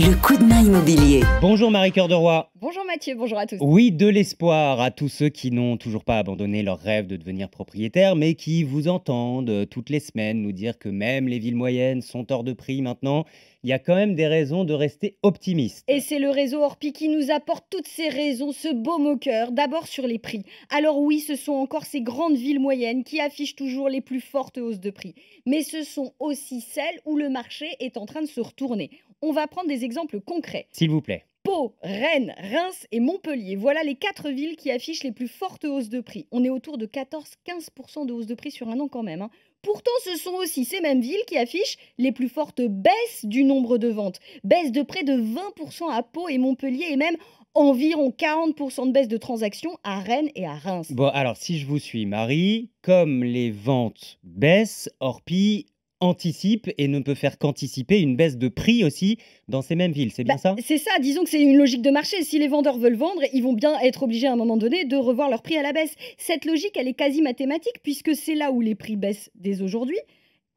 Le coup de main immobilier. Bonjour Marie-Cœur de Roy. Bonjour Mathieu, bonjour à tous. Oui, de l'espoir à tous ceux qui n'ont toujours pas abandonné leur rêve de devenir propriétaires, mais qui vous entendent toutes les semaines nous dire que même les villes moyennes sont hors de prix maintenant. Il y a quand même des raisons de rester optimiste. Et c'est le réseau Orpi qui nous apporte toutes ces raisons, ce baume au cœur, d'abord sur les prix. Alors oui, ce sont encore ces grandes villes moyennes qui affichent toujours les plus fortes hausses de prix. Mais ce sont aussi celles où le marché est en train de se retourner. On va prendre des exemples concrets. S'il vous plaît. Pau, Rennes, Reims et Montpellier, voilà les 4 villes qui affichent les plus fortes hausses de prix. On est autour de 14-15% de hausse de prix sur un an quand même, hein. Pourtant, ce sont aussi ces mêmes villes qui affichent les plus fortes baisses du nombre de ventes. Baisse de près de 20% à Pau et Montpellier et même environ 40% de baisse de transactions à Rennes et à Reims. Bon, alors si je vous suis, Marie, comme les ventes baissent, Orpi anticipe et ne peut faire qu'anticiper une baisse de prix aussi dans ces mêmes villes. C'est bien ça? C'est ça, disons que c'est une logique de marché. Si les vendeurs veulent vendre, ils vont bien être obligés à un moment donné de revoir leur prix à la baisse. Cette logique, elle est quasi mathématique puisque c'est là où les prix baissent dès aujourd'hui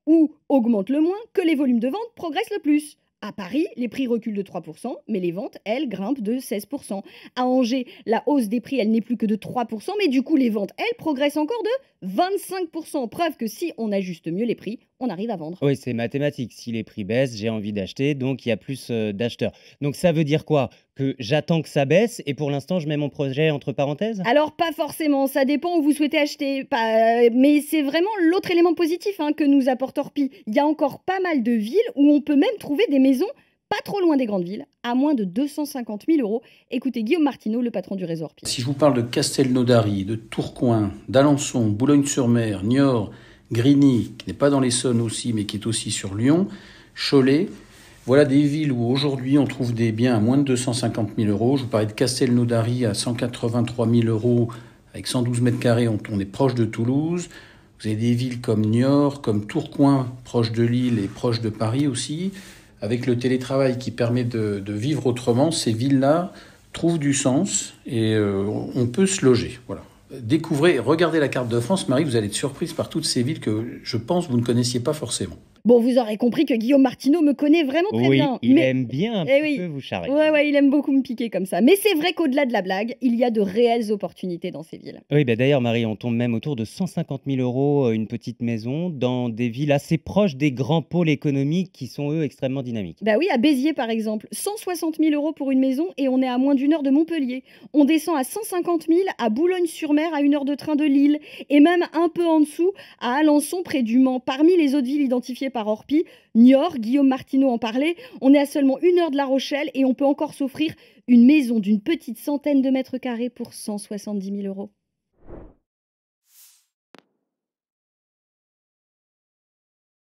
ou augmentent le moins que les volumes de vente progressent le plus. À Paris, les prix reculent de 3%, mais les ventes, elles, grimpent de 16%. À Angers, la hausse des prix, elle n'est plus que de 3%, mais du coup, les ventes, elles, progressent encore de 25%. Preuve que si on ajuste mieux les prix, on arrive à vendre. Oui, c'est mathématique. Si les prix baissent, j'ai envie d'acheter, donc il y a plus d'acheteurs. Donc ça veut dire quoi? Que j'attends que ça baisse et pour l'instant, je mets mon projet entre parenthèses? Alors, pas forcément, ça dépend où vous souhaitez acheter. Mais c'est vraiment l'autre élément positif que nous apporte Orpi. Il y a encore pas mal de villes où on peut même trouver des maisons pas trop loin des grandes villes, à moins de 250 000 euros. Écoutez Guillaume Martineau, le patron du réseau Orpi. Si je vous parle de Castelnaudary, de Tourcoing, d'Alençon, Boulogne-sur-Mer, Niort, Grigny, qui n'est pas dans l'Essonne aussi, mais qui est aussi sur Lyon, Cholet, voilà des villes où aujourd'hui on trouve des biens à moins de 250 000 euros. Je vous parlais de Castelnaudary à 183 000 euros avec 112 mètres carrés, on est proche de Toulouse. Vous avez des villes comme Niort, comme Tourcoing, proche de Lille et proche de Paris aussi. Avec le télétravail qui permet de vivre autrement, ces villes-là trouvent du sens et on peut se loger. Voilà. Découvrez, regardez la carte de France, Marie, vous allez être surprise par toutes ces villes que je pense vous ne connaissiez pas forcément. Bon, vous aurez compris que Guillaume Martineau me connaît vraiment très bien. Oui, il aime bien un petit peu vous charrier. Ouais, il aime beaucoup me piquer comme ça. Mais c'est vrai qu'au-delà de la blague, il y a de réelles opportunités dans ces villes. Oui, d'ailleurs, Marie, on tombe même autour de 150 000 euros une petite maison dans des villes assez proches des grands pôles économiques qui sont, eux, extrêmement dynamiques. Bah oui, à Béziers, par exemple, 160 000 euros pour une maison et on est à moins d'1 heure de Montpellier. On descend à 150 000 à Boulogne-sur-Mer, à 1 heure de train de Lille. Et même un peu en dessous, à Alençon, près du Mans. Parmi les autres villes identifiées par Orpi, Niort, Guillaume Martineau en parlait, on est à seulement 1 heure de La Rochelle et on peut encore s'offrir une maison d'une petite centaine de mètres carrés pour 170 000 euros.